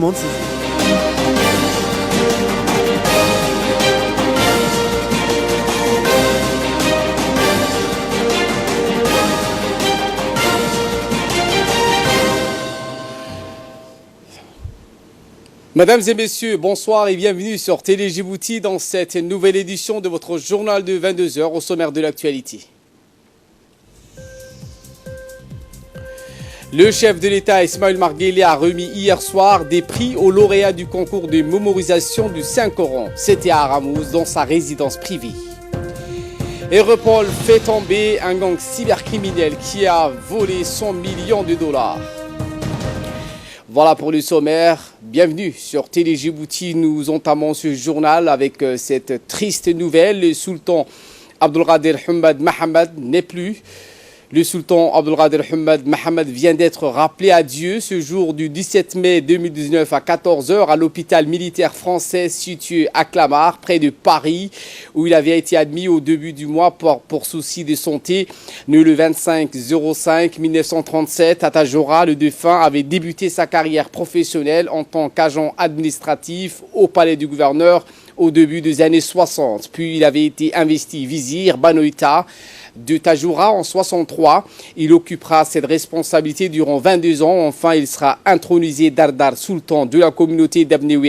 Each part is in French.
Monty. Mesdames et messieurs, bonsoir et bienvenue sur Télé Djibouti dans cette nouvelle édition de votre journal de 22 heures au sommaire de l'actualité. Le chef de l'État Ismaël Omar Guelleh a remis hier soir des prix aux lauréats du concours de mémorisation du Saint-Coran. C'était à Aramouz dans sa résidence privée. Europol fait tomber un gang cybercriminel qui a volé 100 millions de dollars. Voilà pour le sommaire. Bienvenue sur Télé Djibouti. Nous entamons ce journal avec cette triste nouvelle. Le sultan Abdelkader Hamad Mohamed n'est plus. Le sultan Abdelkader Hamad Mohamed vient d'être rappelé à Dieu ce jour du 17 mai 2019 à 14 h à l'hôpital militaire français situé à Clamart, près de Paris, où il avait été admis au début du mois pour souci de santé. Né le 25-05-1937 à Tadjoura, le défunt avait débuté sa carrière professionnelle en tant qu'agent administratif au palais du gouverneur au début des années 60. Puis il avait été investi vizir Banoïta de Tadjoura en 63. Il occupera cette responsabilité durant 22 ans. Enfin, il sera intronisé Dardar sultan de la communauté d'Abne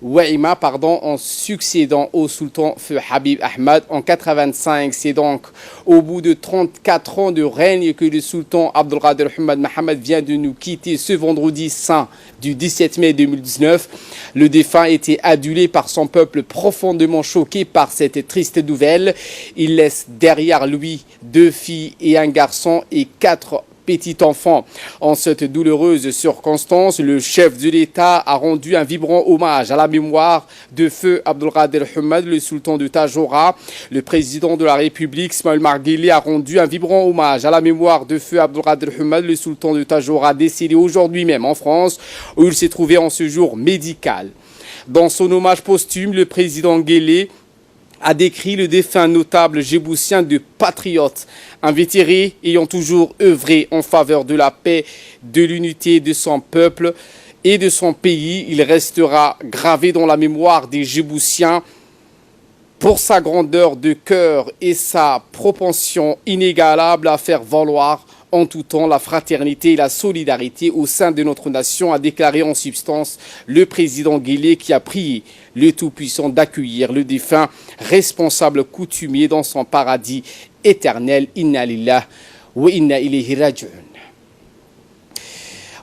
Waïma, en succédant au sultan Feu Habib Ahmad en 85. C'est donc au bout de 34 ans de règne que le sultan Abdelkader Hamad Mohamed vient de nous quitter ce vendredi saint du 17 mai 2019. Le défunt était adulé par son peuple profondément choqué par cette triste nouvelle. Il laisse derrière lui 2 filles et un garçon et 4 petit enfant. En cette douloureuse circonstance, le chef de l'État a rendu un vibrant hommage à la mémoire de feu Abdelkader Hamad, le sultan de Tadjoura. Le président de la République, Ismaël Omar Guelleh, a rendu un vibrant hommage à la mémoire de feu Abdelkader Hamad, le sultan de Tadjoura, décédé aujourd'hui même en France, où il s'est trouvé en séjour médical. Dans son hommage posthume, le président Guelleh a décrit le défunt notable djiboutien de patriote, un vétéré ayant toujours œuvré en faveur de la paix, de l'unité de son peuple et de son pays. Il restera gravé dans la mémoire des Djiboutiens pour sa grandeur de cœur et sa propension inégalable à faire valoir en tout temps la fraternité et la solidarité au sein de notre nation, a déclaré en substance le président Guelleh, qui a prié le Tout-Puissant d'accueillir le défunt responsable coutumier dans son paradis éternel. Inna lillah wa inna ilayhi raji'un.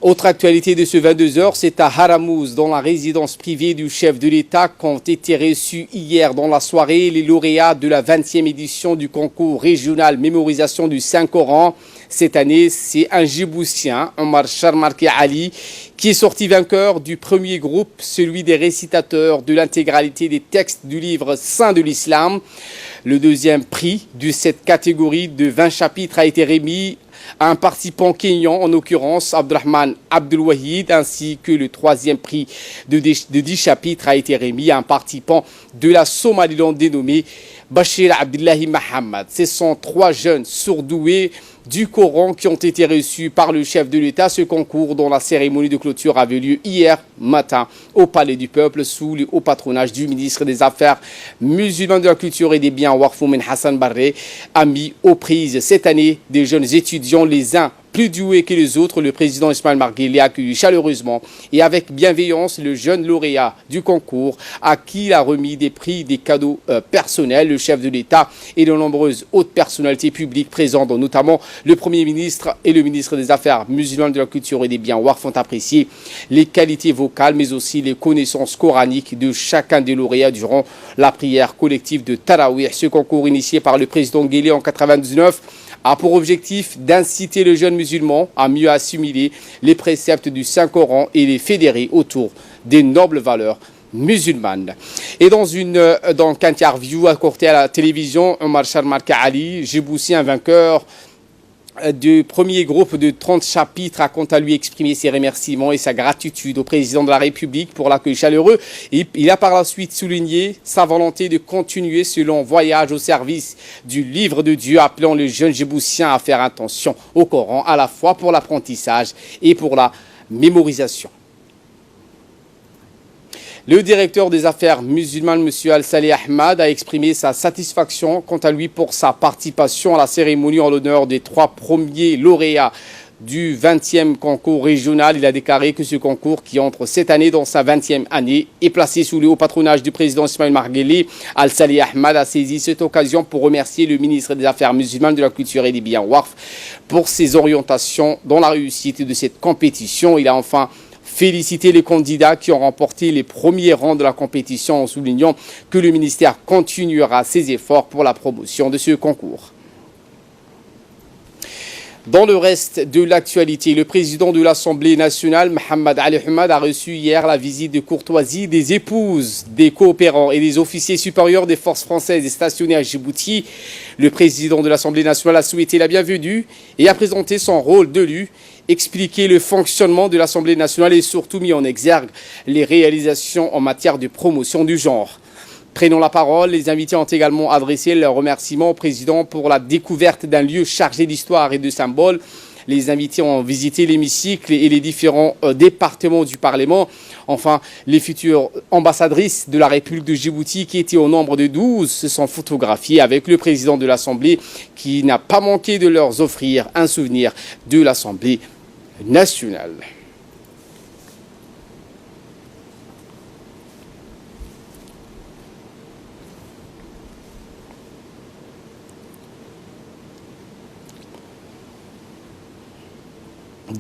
Autre actualité de ce 22 heures, c'est à Aramouz, dans la résidence privée du chef de l'État, qu'ont été reçus hier dans la soirée les lauréats de la 20e édition du concours régional mémorisation du Saint-Coran. Cette année, c'est un Djiboutien, Omar Charmarki Ali, qui est sorti vainqueur du premier groupe, celui des récitateurs de l'intégralité des textes du livre saint de l'Islam. Le deuxième prix de cette catégorie de 20 chapitres a été remis à un participant kényan, en l'occurrence Abdelrahman Abdelwahid, ainsi que le troisième prix de 10 chapitres a été remis à un participant de la Somaliland dénommé Bachir Abdullahi Mohamed. Ce sont 3 jeunes surdoués du Coran qui ont été reçus par le chef de l'État. Ce concours, dont la cérémonie de clôture avait lieu hier matin au Palais du Peuple sous le haut patronage du ministre des Affaires musulmanes, de la Culture et des Biens Warf Moumen Hassan Barre, a mis aux prises cette année des jeunes étudiants, les uns plus doués que les autres. Le président Ismaël Omar Guelleh a accueilli chaleureusement et avec bienveillance le jeune lauréat du concours, à qui il a remis des prix, des cadeaux personnels. Le chef de l'État et de nombreuses hautes personnalités publiques présentes, dont notamment le Premier ministre et le ministre des Affaires musulmanes, de la Culture et des Biens Warf, ont apprécié les qualités vocales mais aussi les connaissances coraniques de chacun des lauréats durant la prière collective de Tarawih. Ce concours, initié par le président Guelleh en 1999, a pour objectif d'inciter le jeune musulman à mieux assimiler les préceptes du Saint-Coran et les fédérer autour des nobles valeurs musulmanes. Et dans une interview accordée à la télévision, Omar Charmarki Ali, djiboutien vainqueur du premier groupe de 30 chapitres, a quant à lui exprimé ses remerciements et sa gratitude au président de la République pour l'accueil chaleureux. Et il a par la suite souligné sa volonté de continuer ce long voyage au service du livre de Dieu, appelant les jeunes djiboutiens à faire attention au Coran, à la fois pour l'apprentissage et pour la mémorisation. Le directeur des affaires musulmanes, M. Al-Saleh Ahmad, a exprimé sa satisfaction quant à lui pour sa participation à la cérémonie en l'honneur des 3 premiers lauréats du 20e concours régional. Il a déclaré que ce concours, qui entre cette année dans sa 20e année, est placé sous le haut patronage du président Ismaël Marguerite. Al-Saleh Ahmad a saisi cette occasion pour remercier le ministre des Affaires musulmanes, de la Culture et des Biens Waqf pour ses orientations dans la réussite de cette compétition. Il a enfin félicité les candidats qui ont remporté les premiers rangs de la compétition en soulignant que le ministère continuera ses efforts pour la promotion de ce concours. Dans le reste de l'actualité, le président de l'Assemblée nationale, Mohamed Ali Hamad, a reçu hier la visite de courtoisie des épouses des coopérants et des officiers supérieurs des forces françaises stationnés à Djibouti. Le président de l'Assemblée nationale a souhaité la bienvenue et a présenté son rôle d'élu, expliqué le fonctionnement de l'Assemblée nationale et surtout mis en exergue les réalisations en matière de promotion du genre. Prenant la parole, les invités ont également adressé leurs remerciements au président pour la découverte d'un lieu chargé d'histoire et de symboles. Les invités ont visité l'hémicycle et les différents départements du Parlement. Enfin, les futures ambassadrices de la République de Djibouti, qui étaient au nombre de 12, se sont photographiées avec le président de l'Assemblée, qui n'a pas manqué de leur offrir un souvenir de l'Assemblée nationale.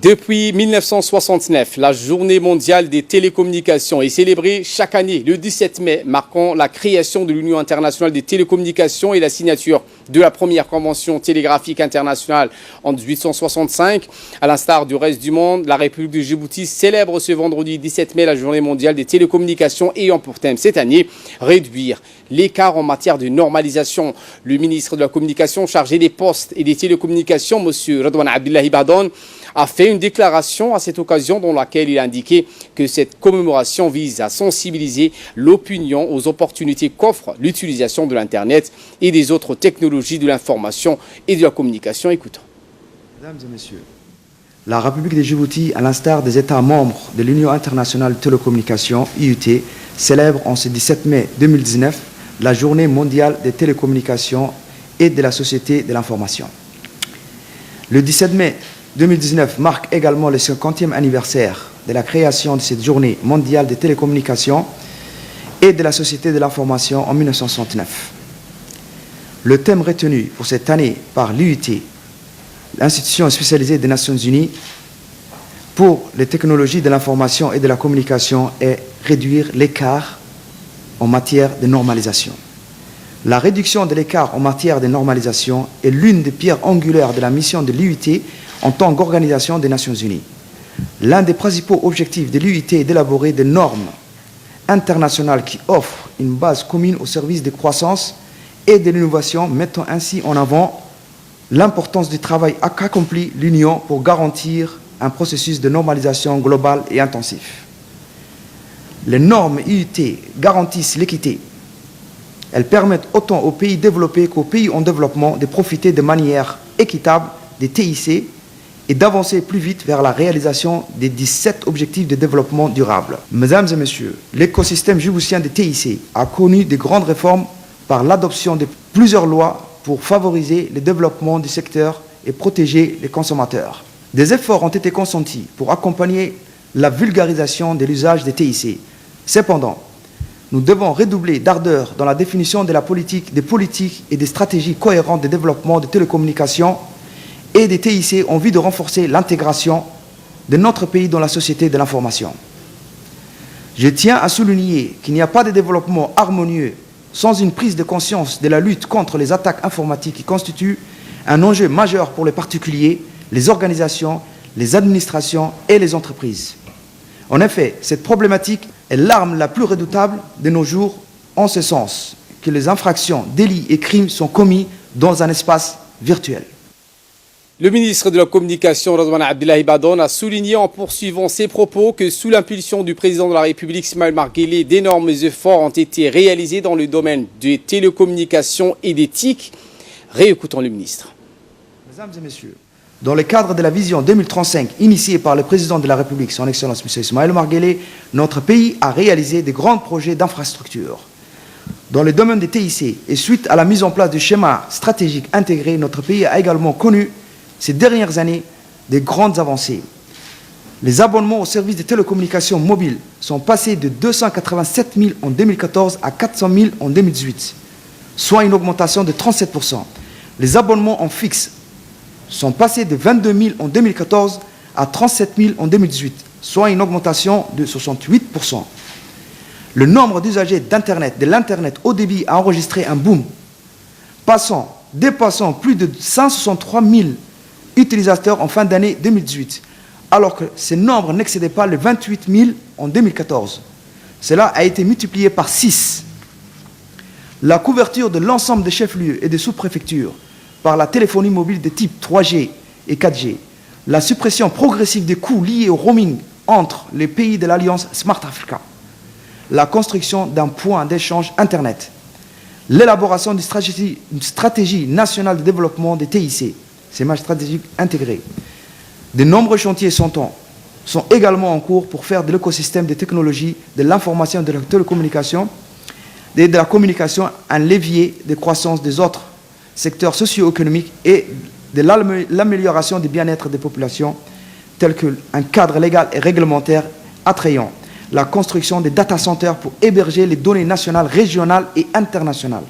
Depuis 1969, la Journée mondiale des télécommunications est célébrée chaque année le 17 mai, marquant la création de l'Union internationale des télécommunications et la signature de la première convention télégraphique internationale en 1865. À l'instar du reste du monde, la République de Djibouti célèbre ce vendredi 17 mai la Journée mondiale des télécommunications ayant pour thème cette année réduire l'écart en matière de normalisation. Le ministre de la Communication chargé des postes et des télécommunications, M. Redouane Abdullahi Badone, a fait une déclaration à cette occasion dans laquelle il a indiqué que cette commémoration vise à sensibiliser l'opinion aux opportunités qu'offre l'utilisation de l'Internet et des autres technologies de l'information et de la communication. Écoutons. Mesdames et messieurs, la République de Djibouti, à l'instar des États membres de l'Union internationale de télécommunications, IUT, célèbre en ce 17 mai 2019 la Journée mondiale des télécommunications et de la société de l'information. Le 17 mai 2019 marque également le 50e anniversaire de la création de cette journée mondiale des télécommunications et de la société de l'information en 1969. Le thème retenu pour cette année par l'IUT, l'institution spécialisée des Nations Unies pour les technologies de l'information et de la communication, est réduire l'écart en matière de normalisation. La réduction de l'écart en matière de normalisation est l'une des pierres angulaires de la mission de l'IUT en tant qu'organisation des Nations Unies. L'un des principaux objectifs de l'IUT est d'élaborer des normes internationales qui offrent une base commune au service de croissance et de l'innovation, mettant ainsi en avant l'importance du travail qu'accomplit l'Union pour garantir un processus de normalisation global et intensif. Les normes IUT garantissent l'équité. Elles permettent autant aux pays développés qu'aux pays en développement de profiter de manière équitable des TIC et d'avancer plus vite vers la réalisation des 17 objectifs de développement durable. Mesdames et messieurs, l'écosystème djiboutien des TIC a connu de grandes réformes par l'adoption de plusieurs lois pour favoriser le développement du secteur et protéger les consommateurs. Des efforts ont été consentis pour accompagner la vulgarisation de l'usage des TIC. Cependant, nous devons redoubler d'ardeur dans la définition de la politique, des politiques et des stratégies cohérentes de développement des télécommunications et des TIC en vue de renforcer l'intégration de notre pays dans la société de l'information. Je tiens à souligner qu'il n'y a pas de développement harmonieux sans une prise de conscience de la lutte contre les attaques informatiques qui constituent un enjeu majeur pour les particuliers, les organisations, les administrations et les entreprises. En effet, cette problématique est l'arme la plus redoutable de nos jours, en ce sens que les infractions, délits et crimes sont commis dans un espace virtuel. Le ministre de la Communication, Redouane Abdullahi Badone, a souligné en poursuivant ses propos que sous l'impulsion du président de la République, Ismaël Marguerite, d'énormes efforts ont été réalisés dans le domaine des télécommunications et des TIC. Réécoutons le ministre. Mesdames et messieurs, Dans le cadre de la vision 2035 initiée par le président de la République, son Excellence M. Ismaël Omar Guelleh, notre pays a réalisé de grands projets d'infrastructure. Dans le domaine des TIC et suite à la mise en place du schéma stratégique intégré, notre pays a également connu ces dernières années des grandes avancées. Les abonnements aux services de télécommunications mobiles sont passés de 287 000 en 2014 à 400 000 en 2018, soit une augmentation de 37%. Les abonnements en fixe sont passés de 22 000 en 2014 à 37 000 en 2018, soit une augmentation de 68%. Le nombre d'usagers d'Internet, de l'Internet haut débit a enregistré un boom, dépassant plus de 163 000 utilisateurs en fin d'année 2018, alors que ce nombre n'excédait pas les 28 000 en 2014. Cela a été multiplié par 6. La couverture de l'ensemble des chefs-lieux et des sous-préfectures par la téléphonie mobile de type 3G et 4G, la suppression progressive des coûts liés au roaming entre les pays de l'Alliance Smart Africa, la construction d'un point d'échange Internet, l'élaboration d'une stratégie nationale de développement des TIC, ces marges stratégiques intégrées. De nombreux chantiers sont également en cours pour faire de l'écosystème des technologies, de l'information et de la télécommunication et de la communication un levier de croissance des autres secteurs socio-économiques et de l'amélioration du bien-être des populations, tel qu'un cadre légal et réglementaire attrayant, la construction des data centers pour héberger les données nationales, régionales et internationales.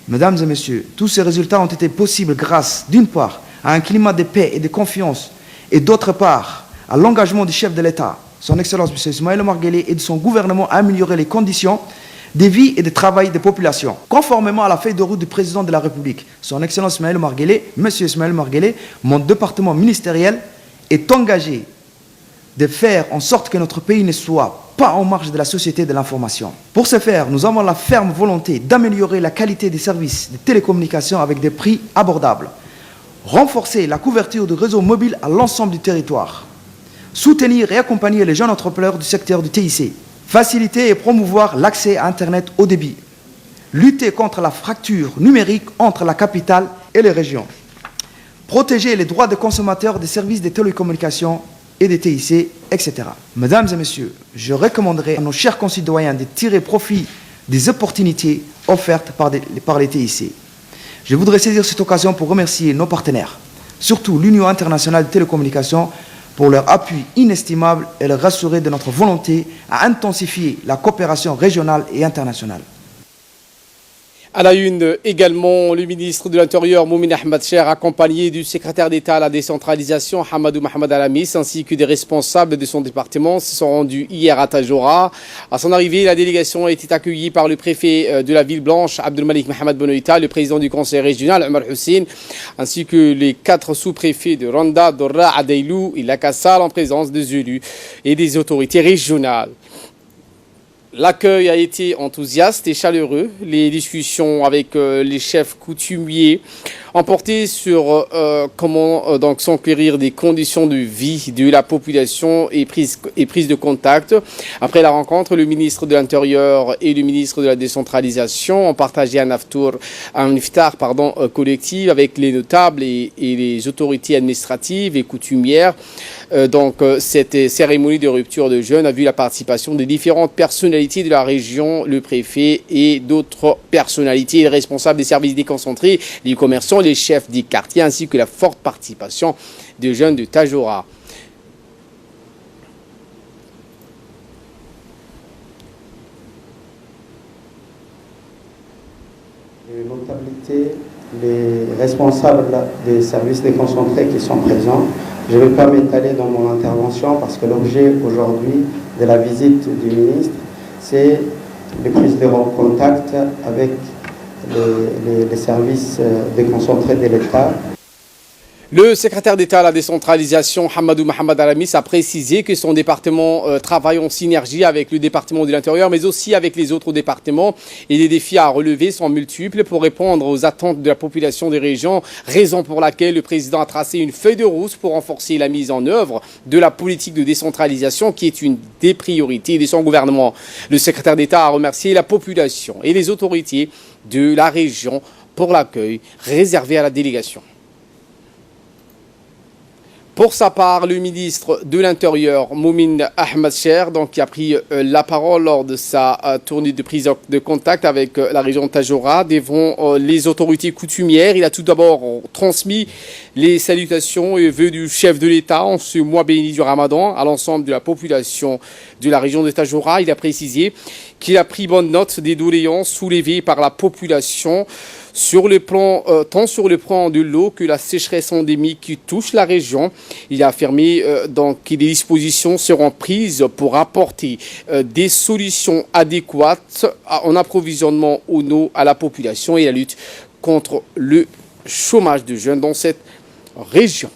Mesdames et messieurs, tous ces résultats ont été possibles grâce, d'une part, à un climat de paix et de confiance, et d'autre part, à l'engagement du chef de l'État, son Excellence M. Ismaël Omar Guelleh, et de son gouvernement à améliorer les conditions de vie et de travail des populations. Conformément à la feuille de route du président de la République, son Excellence Ismaël Omar Guelleh, M. Ismaël Omar Guelleh, mon département ministériel est engagé de faire en sorte que notre pays ne soit pas en marge de la société de l'information. Pour ce faire, nous avons la ferme volonté d'améliorer la qualité des services de télécommunications avec des prix abordables, renforcer la couverture du réseau mobile à l'ensemble du territoire, soutenir et accompagner les jeunes entrepreneurs du secteur du TIC, faciliter et promouvoir l'accès à Internet haut débit, lutter contre la fracture numérique entre la capitale et les régions, protéger les droits des consommateurs des services de télécommunications et des TIC, etc. Mesdames et messieurs, je recommanderais à nos chers concitoyens de tirer profit des opportunités offertes par les TIC. Je voudrais saisir cette occasion pour remercier nos partenaires, surtout l'Union internationale des télécommunications, pour leur appui inestimable et leur rassurer de notre volonté à intensifier la coopération régionale et internationale. À la une également, le ministre de l'Intérieur, Moumine Ahmed Cher, accompagné du secrétaire d'État à la décentralisation, Hamadou Mohamed Alamis, ainsi que des responsables de son département, se sont rendus hier à Tadjoura. À son arrivée, la délégation a été accueillie par le préfet de la ville blanche, Abdelmalik Mohamed Benoïta, le président du conseil régional, Omar Hussein, ainsi que les 4 sous-préfets de Randa, Dorra, Adeilou et Lakassal en présence des élus et des autorités régionales. L'accueil a été enthousiaste et chaleureux. Les discussions avec les chefs coutumiers ont porté sur comment donc s'enquérir des conditions de vie de la population et prise de contact. Après la rencontre, le ministre de l'Intérieur et le ministre de la décentralisation ont partagé un iftar collectif avec les notables et les autorités administratives et coutumières. Cette cérémonie de rupture de jeûne a vu la participation des différentes personnalités de la région, le préfet et d'autres personnalités, les responsables des services déconcentrés, les commerçants, les chefs des quartiers, ainsi que la forte participation des jeunes de Tadjoura. Les notabilités, les responsables des services déconcentrés qui sont présents. Je ne vais pas m'étaler dans mon intervention parce que l'objet aujourd'hui de la visite du ministre, c'est les prises de contact avec les services déconcentrés de l'État. Le secrétaire d'État à la décentralisation, Hamadou Mohamed Alamis, a précisé que son département travaille en synergie avec le département de l'Intérieur, mais aussi avec les autres départements. Et les défis à relever sont multiples pour répondre aux attentes de la population des régions, raison pour laquelle le président a tracé une feuille de route pour renforcer la mise en œuvre de la politique de décentralisation qui est une des priorités de son gouvernement. Le secrétaire d'État a remercié la population et les autorités de la région pour l'accueil réservé à la délégation. Pour sa part, le ministre de l'Intérieur, Momin Ahmed Cher, qui a pris la parole lors de sa tournée de prise de contact avec la région de Tadjoura devant les autorités coutumières. Il a tout d'abord transmis les salutations et vœux du chef de l'État en ce mois béni du Ramadan à l'ensemble de la population de la région de Tadjoura. Il a précisé qu'il a pris bonne note des doléances soulevées par la population tant sur le plan de l'eau que la sécheresse endémique qui touche la région. Il a affirmé que des dispositions seront prises pour apporter des solutions adéquates en approvisionnement en eau à la population et la lutte contre le chômage de jeunes dans cette région.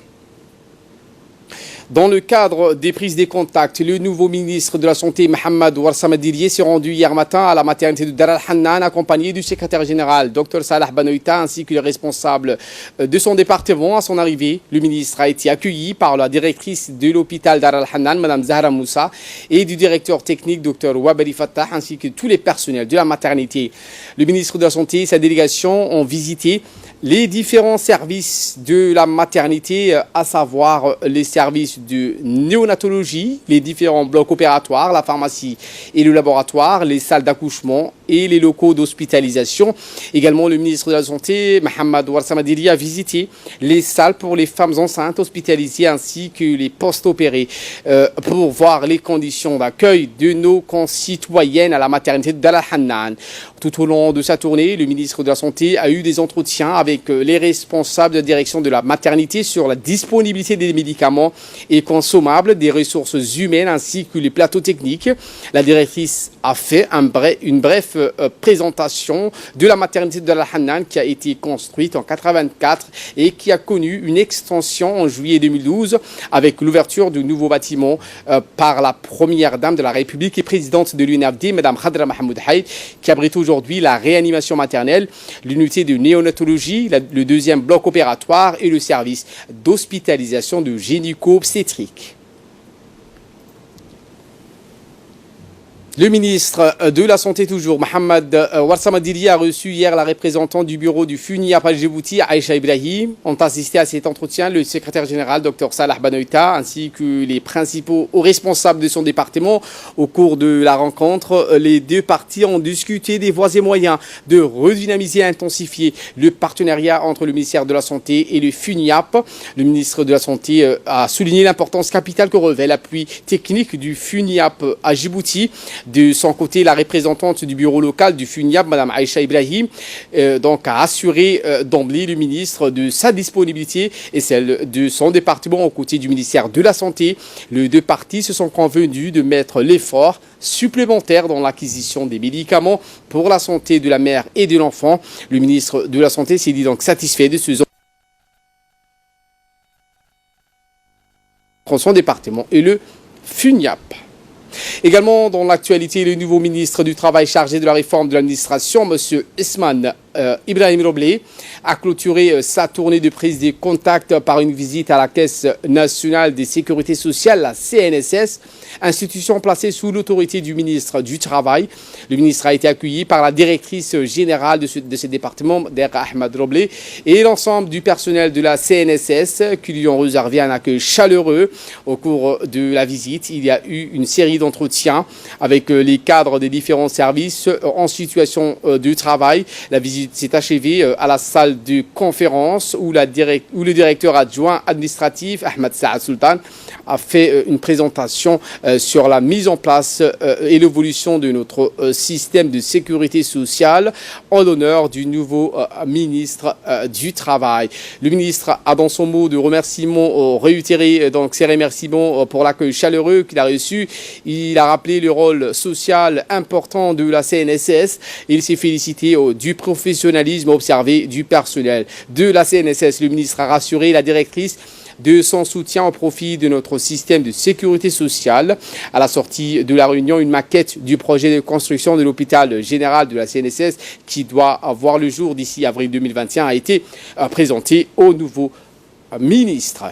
Dans le cadre des prises de contacts, le nouveau ministre de la Santé, Mohamed Ouarsama Dirie, s'est rendu hier matin à la maternité de Dar al-Hannan, accompagné du secrétaire général, Dr Salah Banoïta, ainsi que les responsables de son département. À son arrivée, le ministre a été accueilli par la directrice de l'hôpital Dar al-Hannan, Mme Zahra Moussa, et du directeur technique, Dr Wabali Fattah, ainsi que tous les personnels de la maternité. Le ministre de la Santé et sa délégation ont visité les différents services de la maternité, à savoir les services de néonatologie, les différents blocs opératoires, la pharmacie et le laboratoire, les salles d'accouchement et les locaux d'hospitalisation. Également, le ministre de la Santé, Mohamed Ouarsama Dirie, a visité les salles pour les femmes enceintes hospitalisées ainsi que les postes opérés pour voir les conditions d'accueil de nos concitoyennes à la maternité de Dar al-Hannan. Tout au long de sa tournée, le ministre de la Santé a eu des entretiens avec les responsables de direction de la maternité sur la disponibilité des médicaments et consommables, des ressources humaines ainsi que les plateaux techniques. La directrice a fait une brève présentation de la maternité de Dar al-Hannan qui a été construite en 1984 et qui a connu une extension en juillet 2012 avec l'ouverture du nouveau bâtiment par la première dame de la République et présidente de l'UNAFD, Mme Khadra Mahmoud Haïd, qui abrite aujourd'hui la réanimation maternelle, l'unité de néonatologie, le deuxième bloc opératoire et le service d'hospitalisation de gynéco-obstétrique. Le ministre de la Santé toujours, Mohamed Ouarsama Dirie, a reçu hier la représentante du bureau du FUNIAP à Djibouti, Aïcha Ibrahim. Ont assisté à cet entretien le secrétaire général, Dr Salah Banoïta, ainsi que les principaux responsables de son département. Au cours de la rencontre, les deux parties ont discuté des voies et moyens de redynamiser et intensifier le partenariat entre le ministère de la Santé et le FUNIAP. Le ministre de la Santé a souligné l'importance capitale que revêt l'appui technique du FUNIAP à Djibouti. De son côté, la représentante du bureau local du FUNIAP, Mme Aïcha Ibrahim, a assuré d'emblée le ministre de sa disponibilité et celle de son département aux côtés du ministère de la Santé. Les deux parties se sont convenues de mettre l'effort supplémentaire dans l'acquisition des médicaments pour la santé de la mère et de l'enfant. Le ministre de la Santé s'est dit donc satisfait de ce son département et le FUNIAP. Également dans l'actualité, le nouveau ministre du Travail chargé de la réforme de l'administration, M. Isman Ibrahim Roblé, a clôturé sa tournée de prise de contact par une visite à la Caisse nationale de sécurité sociale, la CNSS, institution placée sous l'autorité du ministre du Travail. Le ministre a été accueilli par la directrice générale de ce département, Dera Ahmed Roblé, et l'ensemble du personnel de la CNSS qui lui ont réservé un accueil chaleureux. Au cours de la visite, il y a eu une série d'entretiens avec les cadres des différents services en situation de travail. La visite s'est achevée à la salle de conférence où le directeur adjoint administratif, Ahmed Saad Sultan, a fait une présentation sur la mise en place et l'évolution de notre système de sécurité sociale en l'honneur du nouveau ministre du Travail. Le ministre a dans son mot de remerciement réitéré ses remerciements pour l'accueil chaleureux qu'il a reçu. Il a rappelé le rôle social important de la CNSS. Il s'est félicité du professionnalisme observé du personnel de la CNSS. Le ministre a rassuré la directrice de son soutien au profit de notre système de sécurité sociale. À la sortie de la réunion, une maquette du projet de construction de l'hôpital général de la CNSS qui doit avoir le jour d'ici avril 2021 a été présentée au nouveau ministre.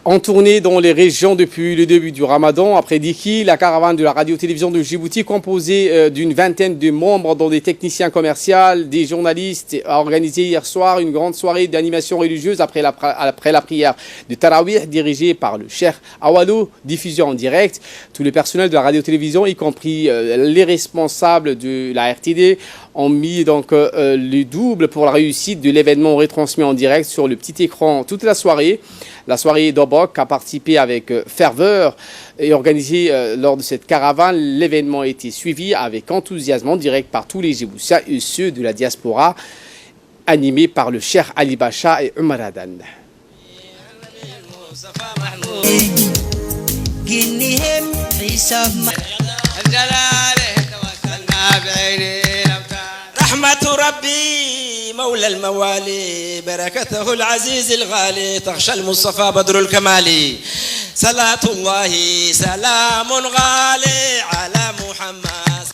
En tournée dans les régions depuis le début du Ramadan, après Diki, la caravane de la radio-télévision de Djibouti, composée d'une vingtaine de membres, dont des techniciens commerciaux, des journalistes, a organisé hier soir une grande soirée d'animation religieuse après la prière de Tarawih, dirigée par le Cheikh Awalo, diffusion en direct. Tout le personnel de la radio-télévision, y compris les responsables de la RTD, ont mis donc le double pour la réussite de l'événement retransmis en direct sur le petit écran toute la soirée. La soirée d'Obok a participé avec ferveur et organisée lors de cette caravane. L'événement a été suivi avec enthousiasme en direct par tous les Djiboutiens et ceux de la diaspora, animé par le Cheikh Ali Bacha et Omar Adan. مولى الموالي بركته العزيز الغالي تغشى المصطفى بدر الكمالي صلاة الله سلام غالي على محمد.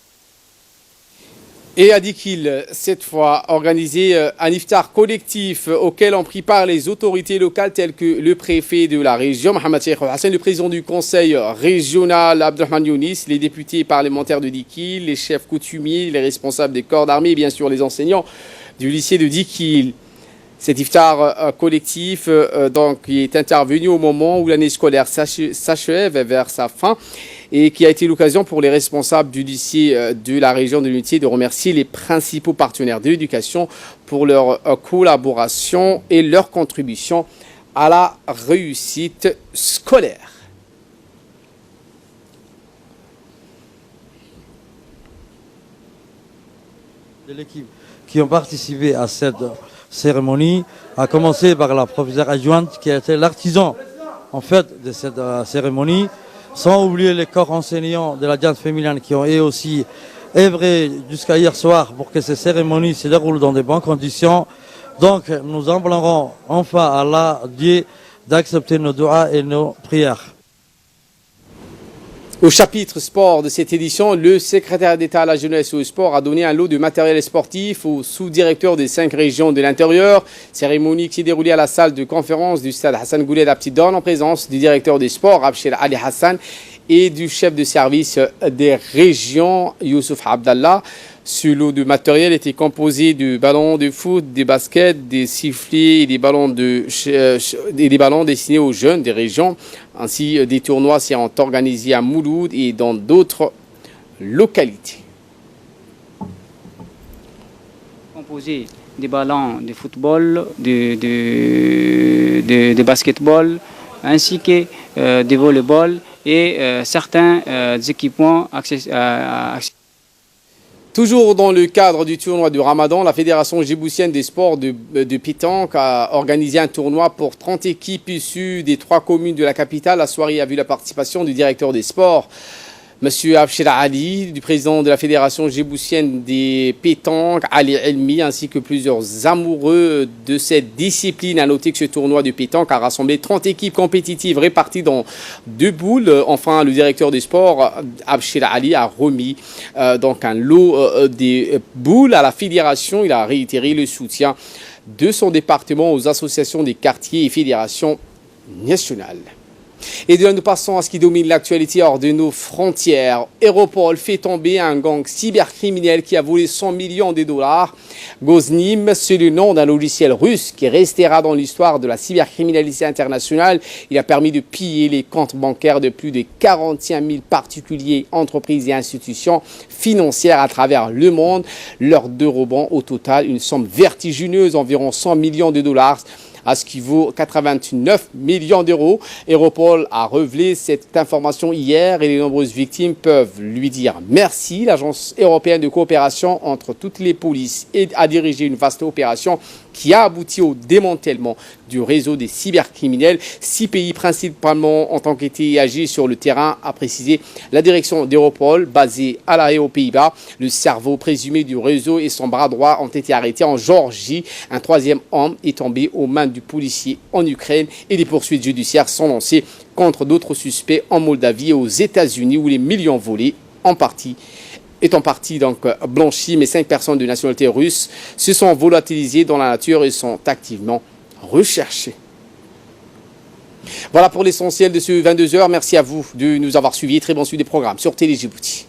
Et a dit qu'il, cette fois, organisé un iftar collectif auquel ont pris part les autorités locales telles que le préfet de la région, Mohamed Cheikh Hassan, le président du conseil régional, Abdelrahman Younis, les députés parlementaires de Dikil, les chefs coutumiers, les responsables des corps d'armée et bien sûr les enseignants du lycée de Dikil. Cet iftar collectif donc, qui est intervenu au moment où l'année scolaire s'achève vers sa fin et qui a été l'occasion pour les responsables du lycée de la région de l'Unité de remercier les principaux partenaires de l'éducation pour leur collaboration et leur contribution à la réussite scolaire. De l'équipe qui ont participé à cette cérémonie, à commencer par la professeure adjointe qui a été l'artisan en fait de cette cérémonie, sans oublier les corps enseignants de la Diane féminine qui ont aussi œuvré jusqu'à hier soir pour que ces cérémonies se déroulent dans de bonnes conditions. Donc nous implorons enfin à Allah Dieu d'accepter nos doigts et nos prières. Au chapitre sport de cette édition, le secrétaire d'État à la jeunesse et au sport a donné un lot de matériel sportif au sous-directeur des 5 régions de l'intérieur. Cérémonie qui s'est déroulée à la salle de conférence du stade Hassan Gouled à Petite-Donne en présence du directeur des sports, Abshir Ali Hassan, et du chef de service des régions, Youssouf Abdallah. Ce lot de matériel était composé de ballons de foot, des baskets, des sifflets et des ballons destinés aux jeunes des régions. Ainsi, des tournois seront organisés à Mouloud et dans d'autres localités. Composé des ballons de football, de basketball, ainsi que de volleyball et certains équipements accessoires. Toujours dans le cadre du tournoi du Ramadan, la Fédération djiboutienne des sports de pétanque a organisé un tournoi pour 30 équipes issues des 3 communes de la capitale. La soirée a vu la participation du directeur des sports, Monsieur Abshir Ali, du président de la Fédération djiboutienne des pétanques, Ali Elmi, ainsi que plusieurs amoureux de cette discipline. À noter que ce tournoi de pétanque a rassemblé 30 équipes compétitives réparties dans 2 boules. Enfin, le directeur des sports, Abshir Ali, a remis donc un lot des boules à la fédération. Il a réitéré le soutien de son département aux associations des quartiers et fédérations nationales. Et de là, nous passons à ce qui domine l'actualité hors de nos frontières. Europol fait tomber un gang cybercriminel qui a volé 100 millions de dollars. Goznim, c'est le nom d'un logiciel russe qui restera dans l'histoire de la cybercriminalité internationale. Il a permis de piller les comptes bancaires de plus de 45 000 particuliers, entreprises et institutions financières à travers le monde. Lors de rebond, au total, une somme vertigineuse, environ 100 millions de dollars, à ce qui vaut 89 millions d'euros. Europol a révélé cette information hier et les nombreuses victimes peuvent lui dire merci. L'Agence européenne de coopération entre toutes les polices a dirigé une vaste opération qui a abouti au démantèlement du réseau des cybercriminels. 6 pays principalement ont enquêté et agi sur le terrain, a précisé la direction d'Europol, basée à La Haye aux Pays-Bas. Le cerveau présumé du réseau et son bras droit ont été arrêtés en Géorgie. Un 3e homme est tombé aux mains du policier en Ukraine et des poursuites judiciaires sont lancées contre d'autres suspects en Moldavie et aux États-Unis où les millions volés est en partie donc blanchi, mais 5 personnes de nationalité russe se sont volatilisées dans la nature et sont activement recherchées. Voilà pour l'essentiel de ce 22h. Merci à vous de nous avoir suivis. Très bon suivi des programmes sur Télé Djibouti.